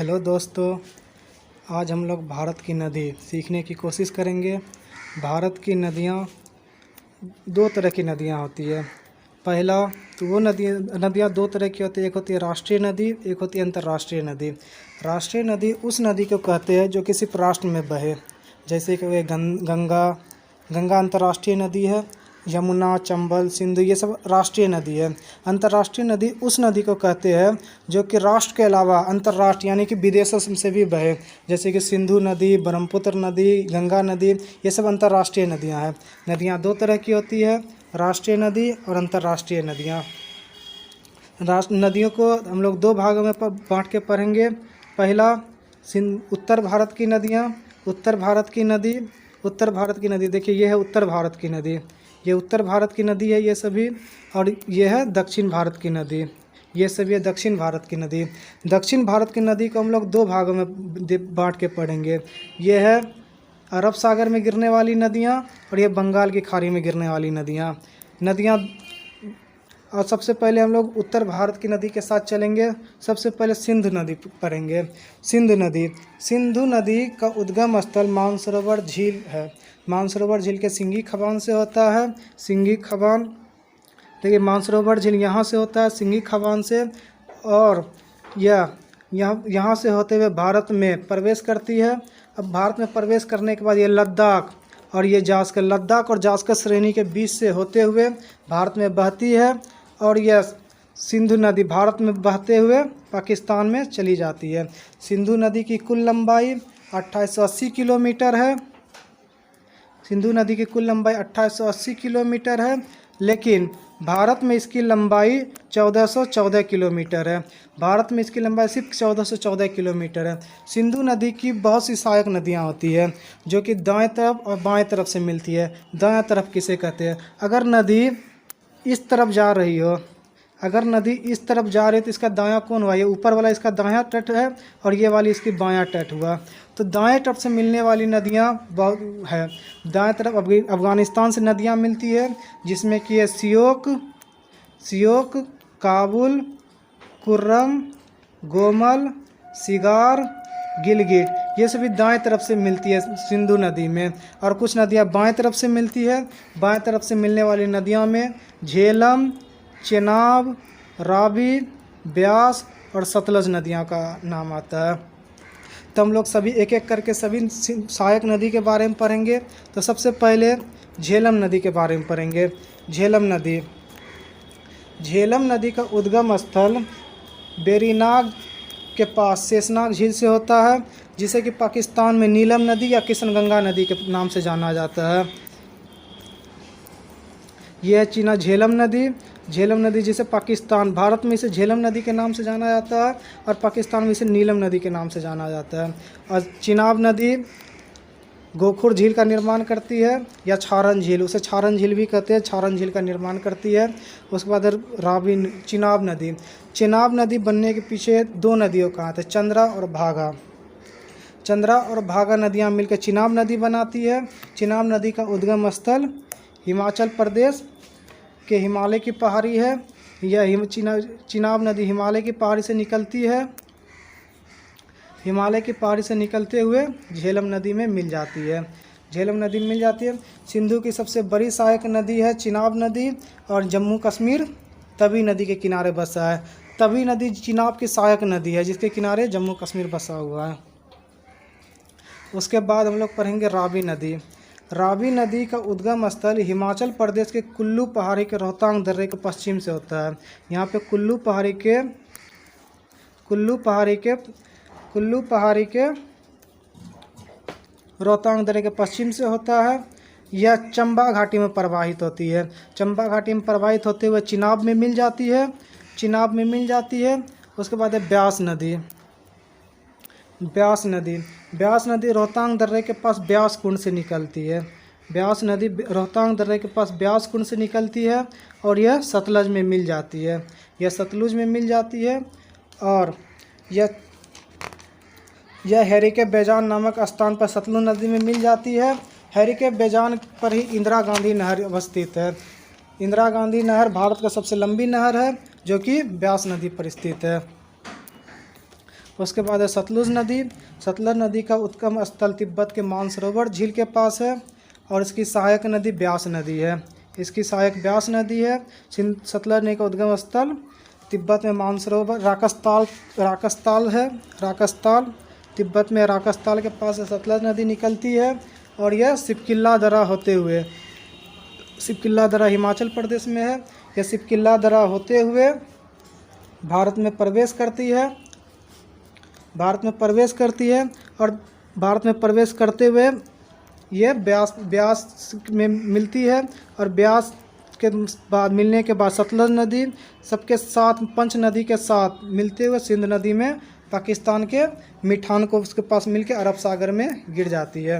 Hello दोस्तों, आज हम लोग भारत की नदी सीखने की कोशिश करेंगे। भारत की नदियाँ दो तरह की नदियाँ होती है। पहला तो वो नदियाँ दो तरह की होती है, एक होती है राष्ट्रीय नदी, एक होती है अंतर्राष्ट्रीय नदी। राष्ट्रीय नदी उस नदी को कहते हैं जो किसी राष्ट्र में बहे, जैसे कि गंगा अंतर्राष्ट्रीय नदी है। यमुना, चंबल, सिंधु ये सब राष्ट्रीय नदी है। अंतर्राष्ट्रीय नदी उस नदी को कहते हैं जो कि राष्ट्र के अलावा अंतर्राष्ट्रीय यानी कि विदेशों से भी बहे, जैसे कि सिंधु नदी, ब्रह्मपुत्र नदी, गंगा नदी, ये सब अंतर्राष्ट्रीय नदियां हैं। नदियां दो तरह की होती है, राष्ट्रीय नदी और अंतर्राष्ट्रीय नदियाँ। नदियों को हम लोग दो भागों में बांट के पढ़ेंगे। पहला उत्तर भारत की नदियाँ। उत्तर भारत की नदी देखिए, ये है उत्तर भारत की नदी, ये उत्तर भारत की नदी है ये सभी। और ये है दक्षिण भारत की नदी, ये सभी है दक्षिण भारत की नदी। दक्षिण भारत की नदी को हम लोग दो भागों में बांट के पढ़ेंगे। ये है अरब सागर में गिरने वाली नदियाँ और ये बंगाल की खाड़ी में गिरने वाली नदियाँ। और सबसे पहले हम लोग उत्तर भारत की नदी के साथ चलेंगे। सबसे पहले सिंधु नदी पढ़ेंगे। सिंधु नदी का उद्गम स्थल मानसरोवर झील है। मानसरोवर झील के सिंगी खबान से होता है। सिंगी खबान देखिए, मानसरोवर झील यहाँ से होता है सिंगी खबान से, और यहाँ से होते हुए भारत में प्रवेश करती है। अब भारत में प्रवेश करने के बाद ये लद्दाख और लद्दाख और जास्कर श्रेणी के बीच से होते हुए भारत में बहती है। और यह सिंधु नदी भारत में बहते हुए पाकिस्तान में चली जाती है। सिंधु नदी की कुल लंबाई 2880 किलोमीटर है। सिंधु नदी की कुल लंबाई 2880 किलोमीटर है, लेकिन भारत में इसकी लंबाई 1414 किलोमीटर है। भारत में इसकी लंबाई सिर्फ 1414 किलोमीटर है। सिंधु नदी की बहुत सी सहायक नदियाँ होती है जो कि दाएं तरफ और बाएं तरफ से मिलती है। दाएं तरफ किसे कहते हैं? अगर नदी इस तरफ जा रही हो, अगर नदी इस तरफ जा रही है तो इसका दायां कौन हुआ? ये ऊपर वाला इसका दायां तट है और ये वाली इसकी बायां तट हुआ। तो दाएं तट से मिलने वाली नदियां बहुत है। दाएं तरफ अफगानिस्तान से नदियां मिलती है, जिसमें कि है सियोक, काबुल, कुर्रम, गोमल, सिगार, गिलगिट, ये सभी दाएं तरफ से मिलती है सिंधु नदी में। और कुछ नदियां बाएं तरफ से मिलती है। बाएं तरफ से मिलने वाली नदियों में झेलम, चेनाब, रावी, ब्यास और सतलज नदियों का नाम आता है। तो हम लोग सभी एक एक करके सभी सहायक नदी के बारे में पढ़ेंगे। तो सबसे पहले झेलम नदी के बारे में पढ़ेंगे। झेलम नदी का उद्गम स्थल बेरीनाग के पास शेषनाग झील से होता है, जिसे कि पाकिस्तान में नीलम नदी या किशनगंगा नदी के नाम से जाना जाता है। यह चीना झेलम नदी जिसे भारत में इसे झेलम नदी के नाम से जाना जाता है और पाकिस्तान में इसे नीलम नदी के नाम से जाना जाता है। और चिनाब नदी गोखुर झील का निर्माण करती है, या छारन झील, उसे छारन झील भी कहते हैं, छारन झील का निर्माण करती है। उसके बाद रावी चिनाब नदी बनने के पीछे दो नदियों का हाथ है, चंद्रा और भागा नदियाँ मिलकर चिनाब नदी बनाती है। चिनाब नदी का उद्गम स्थल हिमाचल प्रदेश के हिमालय की पहाड़ी है। यह चिनाब नदी हिमालय की पहाड़ी से निकलती है। हिमालय की पहाड़ी से निकलते हुए झेलम नदी में मिल जाती है। सिंधु की सबसे बड़ी सहायक नदी है चिनाब नदी, और जम्मू कश्मीर तवी नदी के किनारे बसा है। तवी नदी चिनाब की सहायक नदी है, जिसके किनारे जम्मू कश्मीर बसा हुआ है। उसके बाद हम लोग पढ़ेंगे रावी नदी का उद्गम स्थल हिमाचल प्रदेश के कुल्लू पहाड़ी के रोहतांग दर्रे के पश्चिम से होता है। यहाँ पे कुल्लू पहाड़ी के रोहतांग दर्रे के पश्चिम से होता है। यह चंबा घाटी में प्रवाहित होती है। चंबा घाटी में प्रवाहित होते हुए चिनाब में मिल जाती है। उसके बाद है ब्यास नदी रोहतांग दर्रे के पास ब्यास कुंड से निकलती है। ब्यास नदी रोहतांग दर्रे के पास ब्यास कुंड से निकलती है और यह सतलज में मिल जाती है। और यह हैरिके बेजान नामक स्थान पर सतलुज नदी में मिल जाती है। हैरिके बेजान पर ही इंदिरा गांधी नहर अवस्थित है। इंदिरा गांधी नहर भारत का सबसे लंबी नहर है, जो कि ब्यास नदी पर स्थित है। उसके बाद है सतलुज नदी। सतलुज नदी का उद्गम स्थल तिब्बत के मानसरोवर झील के पास है और इसकी सहायक नदी ब्यास नदी है। इसकी सहायक ब्यास नदी है। सतलुज नदी का उद्गम स्थल तिब्बत में मानसरोवर राकसताल है। राकसताल तिब्बत में राकसताल के पास से सतलुज नदी निकलती है और यह सिपकिल्ला दर्रा होते हुए, सिपकिल्ला दर्रा हिमाचल प्रदेश में है, यह सिपकिल्ला दर्रा होते हुए भारत में प्रवेश करती है। भारत में प्रवेश करती है और भारत में प्रवेश करते हुए ये ब्यास में मिलती है और ब्यास के बाद मिलने के बाद सतलुज नदी सबके साथ पंच नदी के साथ मिलते हुए सिंध नदी में पाकिस्तान के मिठान को उसके पास मिलकर अरब सागर में गिर जाती है।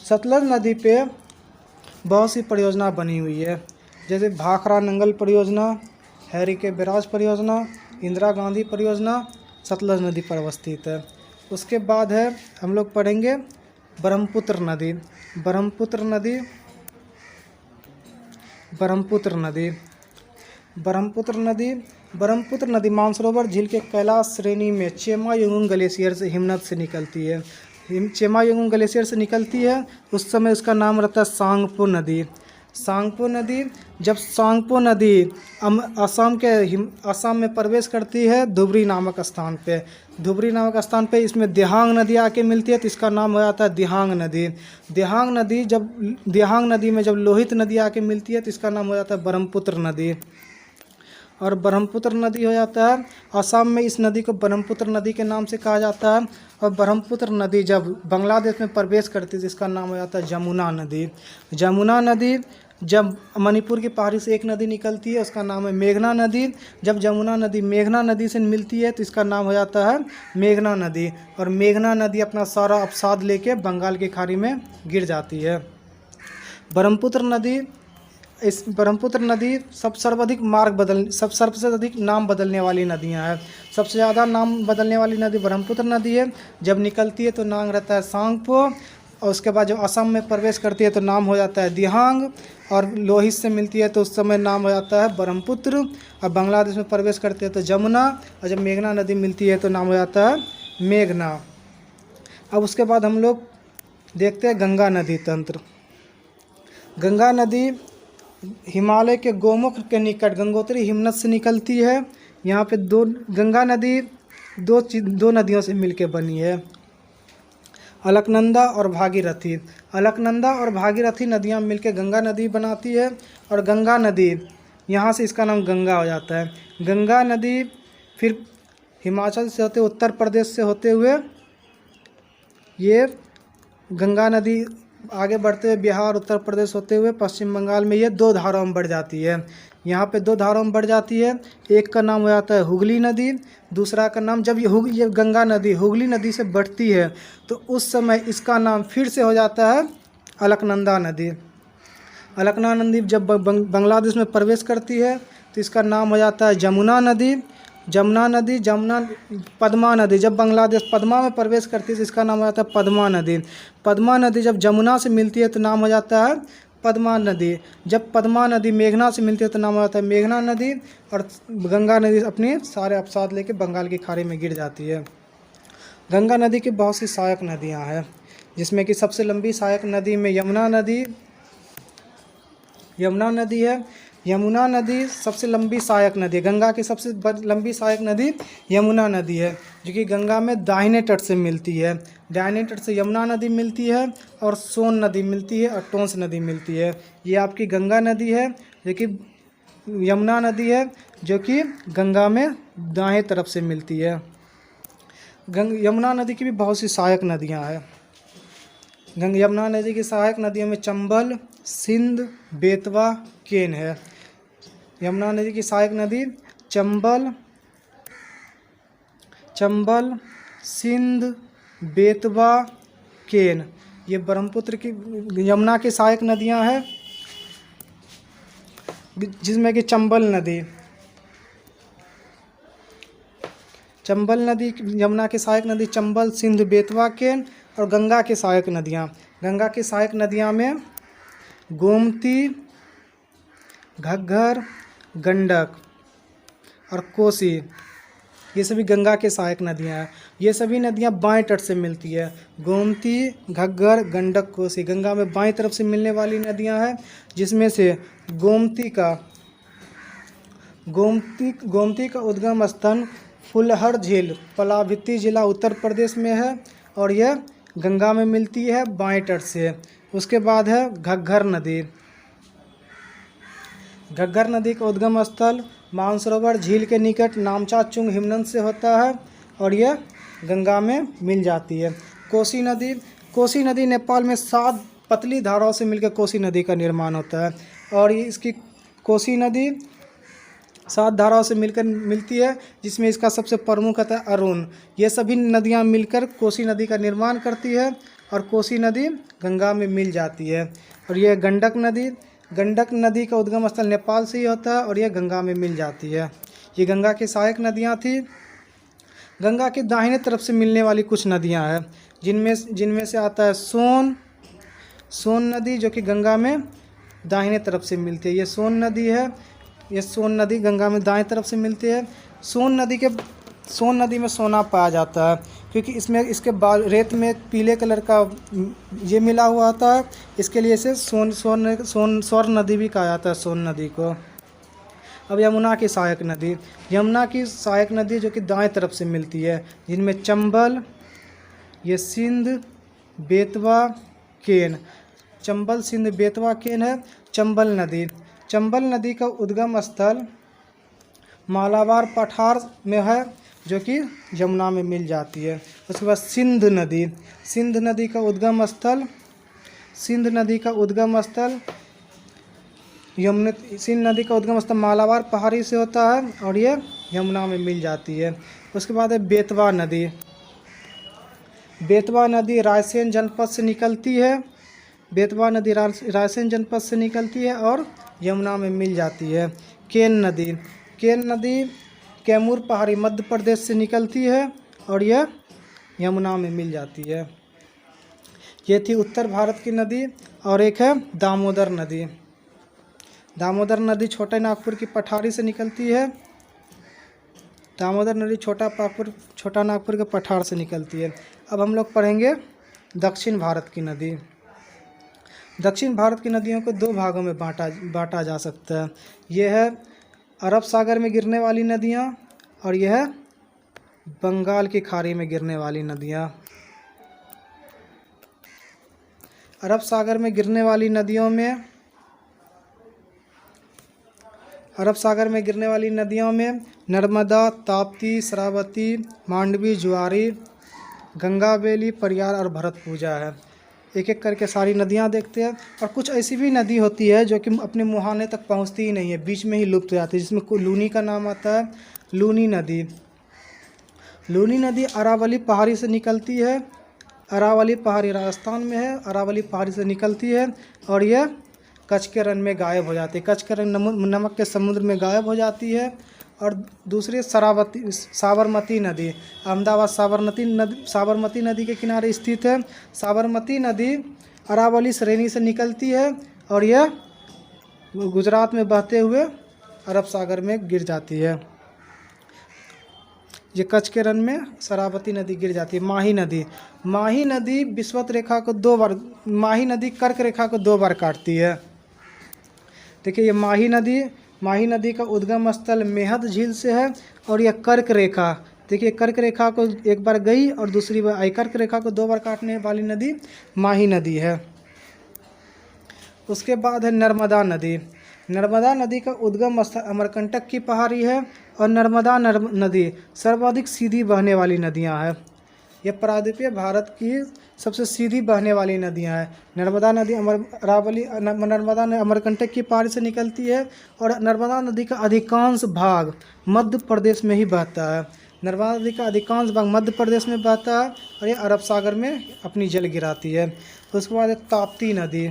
सतलुज नदी पे बहुत सी परियोजना बनी हुई है, जैसे भाखड़ा नंगल परियोजना, हैरी के बैराज परियोजना, इंदिरा गांधी परियोजना सतलुज नदी पर अवस्थित है। उसके बाद है हम लोग पढ़ेंगे ब्रह्मपुत्र नदी। ब्रह्मपुत्र नदी ब्रह्मपुत्र नदी ब्रह्मपुत्र नदी ब्रह्मपुत्र नदी मानसरोवर झील के कैलाश श्रेणी में चेमायुंगुंग ग्लेशियर से हिमनद से निकलती है। चेमायुंगुंग ग्लेशियर से निकलती है, उस समय उसका नाम रहता है सांगपो नदी। सांगपो नदी, जब सांगपो नदी असम में प्रवेश करती है धुबरी नामक स्थान पे, धुबरी नामक स्थान पे इसमें दिहांग नदी आके मिलती है तो इसका नाम हो जाता है दिहांग नदी। दिहांग नदी में जब लोहित नदी आके मिलती है तो इसका नाम हो जाता है ब्रह्मपुत्र नदी। और ब्रह्मपुत्र नदी हो जाता है असम में, इस नदी को ब्रह्मपुत्र नदी के नाम से कहा जाता है। और ब्रह्मपुत्र नदी जब बांग्लादेश में प्रवेश करती है तो इसका नाम हो जाता है जमुना नदी। जमुना नदी जब मणिपुर की पहाड़ी से एक नदी निकलती है उसका नाम है मेघना नदी। जब जमुना नदी मेघना नदी से मिलती है तो इसका नाम हो जाता है मेघना नदी। और मेघना नदी अपना सारा अवसाद लेके बंगाल की खाड़ी में गिर जाती है। ब्रह्मपुत्र नदी सबसे अधिक नाम बदलने वाली नदियां हैं। सबसे ज़्यादा नाम बदलने वाली नदी ब्रह्मपुत्र नदी है। जब निकलती है तो नाम रहता है सांगपो और उसके बाद जब असम में प्रवेश करती है तो नाम हो जाता है दिहांग और लोहित से मिलती है तो उस समय नाम हो जाता है ब्रह्मपुत्र। और बांग्लादेश में प्रवेश करती है तो जमुना और जब मेघना नदी मिलती है तो नाम हो जाता है मेघना। अब उसके बाद हम लोग देखते हैं गंगा नदी तंत्र। गंगा नदी हिमालय के गोमुख के निकट गंगोत्री हिमनद से निकलती है। यहाँ पे गंगा नदी दो नदियों से मिलकर बनी है, अलकनंदा और भागीरथी। अलकनंदा और भागीरथी नदियाँ मिलकर गंगा नदी बनाती है और गंगा नदी यहाँ से इसका नाम गंगा हो जाता है। गंगा नदी फिर हिमाचल से होते उत्तर प्रदेश से होते हुए ये गंगा नदी आगे बढ़ते हुए बिहार उत्तर प्रदेश होते हुए पश्चिम बंगाल में ये दो धाराओं में बढ़ जाती है। यहाँ पे दो धाराओं में बढ़ जाती है, एक का नाम हो जाता है हुगली नदी, दूसरा का नाम जब ये गंगा नदी हुगली नदी से बढ़ती है तो उस समय इसका नाम फिर से हो जाता है अलकनंदा नदी। अलकनंदा नदी जब बांग्लादेश में प्रवेश करती है तो इसका नाम हो जाता है जमुना नदी। पद्मा नदी जब बांग्लादेश पद्मा में प्रवेश करती है तो इसका नाम हो जाता है पद्मा नदी। पद्मा नदी जब जमुना से मिलती है तो नाम हो जाता है पद्मा नदी। जब पद्मा नदी मेघना से मिलती है तो नाम हो जाता है मेघना नदी। और गंगा नदी अपने सारे अवसाद लेके बंगाल की खाड़ी में गिर जाती है। गंगा नदी की बहुत सी सहायक नदियाँ हैं, जिसमें कि सबसे लंबी सहायक नदी में यमुना नदी है। यमुना नदी सबसे लंबी सहायक नदी है। गंगा की सबसे लंबी सहायक नदी यमुना नदी है, जो कि गंगा में दाहिने तट से मिलती है। दाहिने तट से यमुना नदी मिलती है और सोन नदी मिलती है और टोंस नदी मिलती है। ये आपकी गंगा नदी है, जो कि यमुना नदी है, जो कि गंगा में दाएं तरफ से मिलती है। यमुना नदी की भी बहुत सी सहायक नदियाँ हैं। यमुना नदी की सहायक नदियों में चंबल, सिंध, बेतवा, केन है। यमुना नदी की सहायक नदी चंबल, सिंध, बेतवा, केन, ये ब्रह्मपुत्र की यमुना की सहायक नदियां हैं, जिसमें कि चंबल नदी यमुना की सहायक नदी चंबल, सिंध, बेतवा, केन। और गंगा की सहायक नदियां में गोमती, घग्गर, गंडक और कोसी। ये सभी गंगा के सहायक नदियाँ हैं। ये सभी नदियाँ बाएं तट से मिलती है। गोमती, घग्गर, गंडक, कोसी गंगा में बाएं तरफ से मिलने वाली नदियाँ हैं, जिसमें से गोमती का उद्गम स्थल फुलहर झील, पलाभित्ती जिला, उत्तर प्रदेश में है और यह गंगा में मिलती है बाएं तट से। उसके बाद है घग्गर नदी। घग्गर नदी का उद्गम स्थल मानसरोवर झील के निकट नामचा चुंग हिमनद से होता है और यह गंगा में मिल जाती है। कोसी नदी नेपाल में 7 पतली धाराओं से मिलकर कोसी नदी का निर्माण होता है और ये इसकी कोसी नदी 7 धाराओं से मिलकर मिलती है, जिसमें इसका सबसे प्रमुख है अरुण। ये सभी नदियाँ मिलकर कोसी नदी का निर्माण करती है और कोसी नदी गंगा में मिल जाती है। और यह गंडक नदी का उद्गम स्थल नेपाल से ही होता है और यह गंगा में मिल जाती है। ये गंगा की सहायक नदियाँ थी। गंगा के दाहिने तरफ से मिलने वाली कुछ नदियाँ हैं, जिनमें से आता है सोन नदी, जो कि गंगा में दाहिने तरफ से मिलती है। ये सोन नदी है। ये सोन नदी गंगा में दाएं तरफ से मिलती है। सोन नदी में सोना पाया जाता है, क्योंकि इसके रेत में पीले कलर का ये मिला हुआ होता है। इसके लिए इसे स्वर्ण नदी भी कहा जाता है, सोन नदी को। अब यमुना की सहायक नदी जो कि दाएं तरफ से मिलती है, जिनमें चंबल, ये सिंध, बेतवा, केन। चंबल, सिंध, बेतवा, केन है। चंबल नदी का उद्गम स्थल मालाबार पठार में है, जो कि यमुना में मिल जाती है। उसके बाद सिंध नदी का उद्गम स्थल सिंध नदी का उद्गम स्थल मालाबार पहाड़ी से होता है और ये यमुना में मिल जाती है। उसके बाद है बेतवा नदी रायसेन जनपद से निकलती है। और यमुना में मिल जाती है। केन नदी कैमूर पहाड़ी मध्य प्रदेश से निकलती है और यह यमुना में मिल जाती है। ये थी उत्तर भारत की नदी। और एक है दामोदर नदी छोटे नागपुर की पठारी से निकलती है। दामोदर नदी छोटा नागपुर के पठार से निकलती है। अब हम लोग पढ़ेंगे दक्षिण भारत की नदी। दक्षिण भारत की नदियों को 2 भागों में बांटा जा सकता है। यह है अरब सागर में गिरने वाली नदियाँ और यह है बंगाल की खाड़ी में गिरने वाली नदियाँ। अरब सागर में गिरने वाली नदियों में नर्मदा, ताप्ती, श्रावती, मांडवी, ज्वारी, गंगा बेली, परियार और भरतपूजा है। एक एक करके सारी नदियाँ देखते हैं। और कुछ ऐसी भी नदी होती है जो कि अपने मुहाने तक पहुँचती ही नहीं है, बीच में ही लुप्त हो जाती है, जिसमें लूनी का नाम आता है। लूनी नदी अरावली पहाड़ी से निकलती है। अरावली पहाड़ी राजस्थान में है। अरावली पहाड़ी से निकलती है और यह कच्छ के रण में गायब हो जाती है। कच्छ के रण नमक के समुद्र में गायब हो जाती है। और दूसरी साबरमती नदी अहमदाबाद साबरमती नदी के किनारे स्थित है। साबरमती नदी अरावली श्रेणी से निकलती है और यह गुजरात में बहते हुए अरब सागर में गिर जाती है। ये कच्छ के रण में शरावती नदी गिर जाती है। माही नदी विषुवत रेखा को 2 बार, माही नदी कर्क रेखा को 2 बार काटती है। देखिए, ये माही नदी का उद्गम स्थल मेहद झील से है और यह कर्क रेखा, देखिए कर्क रेखा को एक बार गई और दूसरी बार आई। कर्क रेखा को 2 बार काटने वाली नदी माही नदी है। उसके बाद है नर्मदा नदी का उद्गम स्थल अमरकंटक की पहाड़ी है और नर्मदा नदी सर्वाधिक सीधी बहने वाली नदियां हैं। यह प्रायद्वीपीय भारत की सबसे सीधी बहने वाली नदियां हैं। नर्मदा नदी अमरकंटक की पहाड़ी से निकलती है और नर्मदा नदी का अधिकांश भाग मध्य प्रदेश में ही बहता है। नर्मदा नदी का अधिकांश भाग मध्य प्रदेश में बहता है और ये अरब सागर में अपनी जल गिराती है। उसके बाद ताप्ती नदी,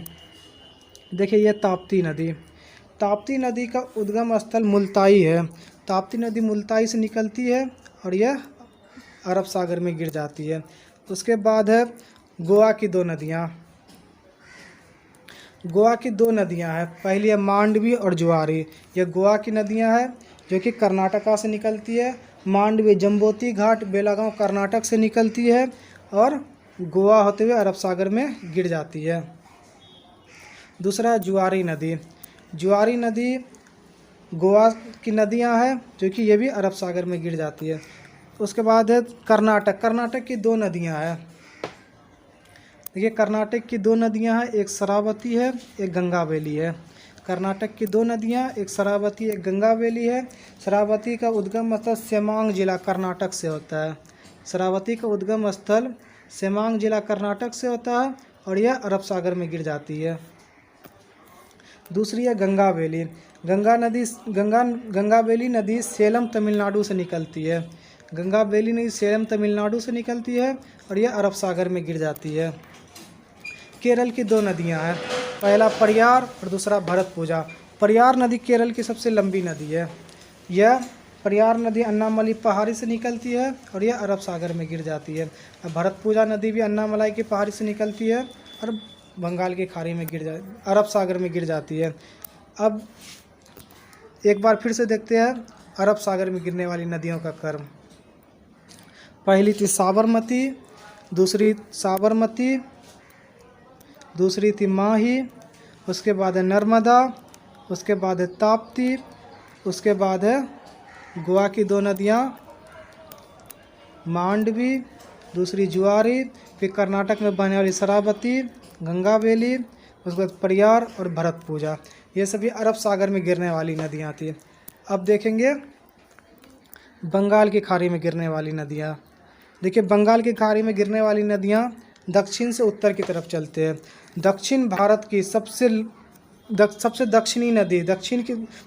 देखिए ये ताप्ती नदी का उद्गम स्थल मुल्ताई है। ताप्ती नदी मुल्ताई से निकलती है और यह अरब सागर में गिर जाती है। उसके बाद है गोवा की 2 नदियाँ हैं। पहली है मांडवी और ज्वारी। यह गोवा की नदियाँ हैं जो कि कर्नाटका से निकलती है मांडवी जम्बोती घाट बेलागांव कर्नाटक से निकलती है और गोवा होते हुए अरब सागर में गिर जाती है। दूसरा जुआरी नदी। जुआरी नदी गोवा की नदियां हैं जो कि ये भी अरब सागर में गिर जाती है। उसके बाद है कर्नाटक। कर्नाटक की दो नदियां हैं। देखिए कर्नाटक की दो नदियां हैं, एक शरावती है, एक गंगावेली है। कर्नाटक की दो नदियां, एक शरावती एक गंगावेली है। शरावती का उद्गम स्थल सेमांग जिला कर्नाटक से होता है। शरावती का उद्गम स्थल सेमांग जिला कर्नाटक से होता है और यह अरब सागर में गिर जाती है। दूसरी है गंगावेली। गंगावेली नदी सेलम तमिलनाडु से निकलती है। गंगावेली नदी सेलम तमिलनाडु से निकलती है और यह अरब सागर में गिर जाती है। केरल की दो नदियां हैं, पहला परियार और दूसरा भरतपुजा। परियार नदी केरल की सबसे लंबी नदी है। यह परियार नदी अन्नामलाई पहाड़ी से निकलती है और यह अरब सागर में गिर जाती है। भरतपुजा नदी भी अन्नामलाई की पहाड़ी से निकलती है और बंगाल की खाड़ी में अरब सागर में गिर जाती है। अब एक बार फिर से देखते हैं अरब सागर में गिरने वाली नदियों का क्रम। पहली थी साबरमती, दूसरी साबरमती, दूसरी थी माही, उसके बाद है नर्मदा, उसके बाद है ताप्ती, उसके बाद है गोवा की दो नदियाँ मांडवी, दूसरी जुआरी, फिर कर्नाटक में बहने वाली शरावती, गंगावेली, उसके बाद परियार और भरतपुजा। ये सभी अरब सागर में गिरने वाली नदियाँ थी। अब देखेंगे बंगाल की खाड़ी में गिरने वाली नदियाँ। देखिए बंगाल की खाड़ी में गिरने वाली नदियाँ दक्षिण से उत्तर की तरफ चलते हैं। दक्षिण भारत की सबसे दक्षिणी नदी,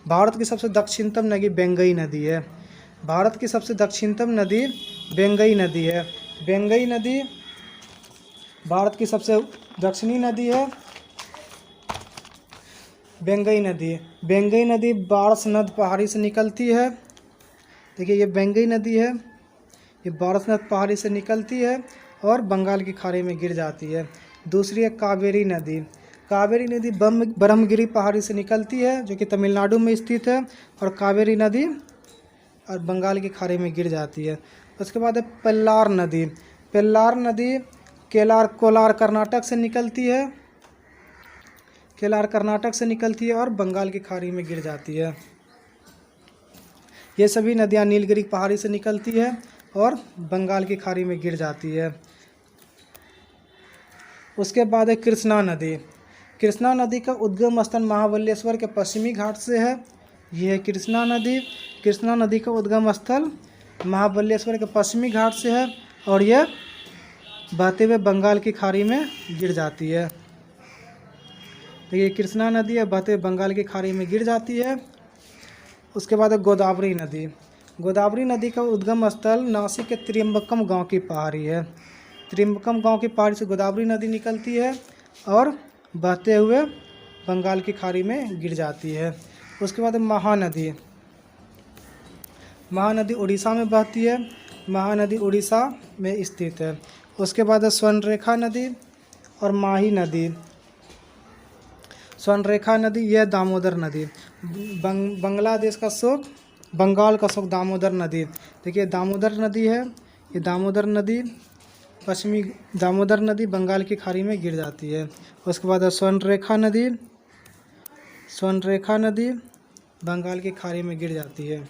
भारत की सबसे दक्षिणतम नदी बेंगई नदी है। भारत की सबसे दक्षिणतम नदी बेंगई नदी है। बेंगई नदी भारत की सबसे दक्षिणी नदी है। बेंगई नदी बारसनद पहाड़ी से निकलती है। देखिए ये बेंगई नदी है, ये बारसनद पहाड़ी से निकलती है और बंगाल की खाड़ी में गिर जाती है। दूसरी है कावेरी नदी। कावेरी नदी ब्रह्मगिरी पहाड़ी से निकलती है जो कि तमिलनाडु में स्थित है और कावेरी नदी और बंगाल की खाड़ी में गिर जाती है। उसके बाद है पेल्लार नदी। पेल्लार नदी कोलार कर्नाटक से निकलती है। केलार कर्नाटक से निकलती है और बंगाल की खाड़ी में गिर जाती है। ये सभी नदियाँ नीलगिरी पहाड़ी से निकलती है और बंगाल की खाड़ी में गिर जाती है। उसके बाद है कृष्णा नदी। कृष्णा नदी का उद्गम स्थल महाबलेश्वर के पश्चिमी घाट से है। यह है कृष्णा नदी। कृष्णा नदी का उद्गम स्थल महाबलेश्वर के पश्चिमी घाट से है और यह बहते हुए बंगाल की खाड़ी में गिर जाती है। तो ये कृष्णा नदी है, बहते हुए बंगाल की खाड़ी में गिर जाती है। उसके बाद है गोदावरी नदी। गोदावरी नदी का उद्गम स्थल नासिक के त्रियंबकम गांव की पहाड़ी है। त्रियंबकम गांव की पहाड़ी से गोदावरी नदी निकलती है और बहते हुए बंगाल की खाड़ी में गिर जाती है। उसके बाद महानदी। महानदी उड़ीसा में बहती है। महानदी उड़ीसा में स्थित है। उसके बाद है स्वर्णरेखा नदी और माही नदी। स्वर्णरेखा नदी, यह दामोदर नदी, बांग्लादेश का शोक, बंगाल का शोक दामोदर नदी। देखिए दामोदर नदी है, ये दामोदर नदी पश्चिमी दामोदर नदी बंगाल की खाड़ी में गिर जाती है। उसके बाद है स्वर्णरेखा नदी। स्वर्णरेखा नदी बंगाल की खाड़ी में गिर जाती है।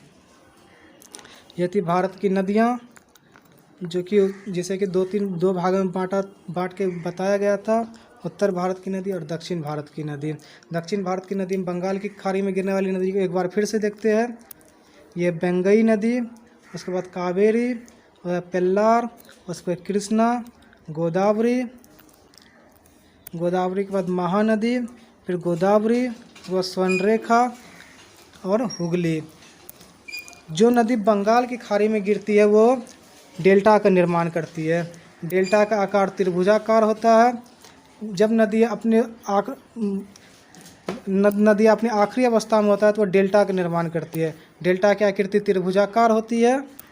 ये थी भारत की नदियाँ जो कि जैसे कि दो भागों में बांट के बताया गया था। उत्तर भारत की नदी और दक्षिण भारत की नदी। दक्षिण भारत की नदी बंगाल की खाड़ी में गिरने वाली नदी को एक बार फिर से देखते हैं। ये बेंगई नदी, उसके बाद कावेरी, पेल्लार, उसके बाद कृष्णा, गोदावरी, गोदावरी के बाद महानदी, फिर गोदावरी, उसके बाद स्वर्णरेखा और हुगली। जो नदी बंगाल की खाड़ी में गिरती है वो डेल्टा का निर्माण करती है। डेल्टा का आकार त्रिभुजाकार होता है। जब नदी अपने आखिरी अवस्था में होता है तो वह डेल्टा का निर्माण करती है। डेल्टा की आकृति त्रिभुजाकार होती है।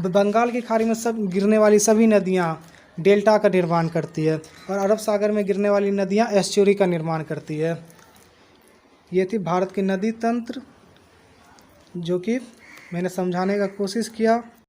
बंगाल की खाड़ी में सब गिरने वाली सभी नदियाँ डेल्टा का निर्माण करती है और अरब सागर में गिरने वाली नदियाँ एस्चुरी का निर्माण करती है। ये थी भारत की नदी तंत्र जो कि मैंने समझाने का कोशिश किया।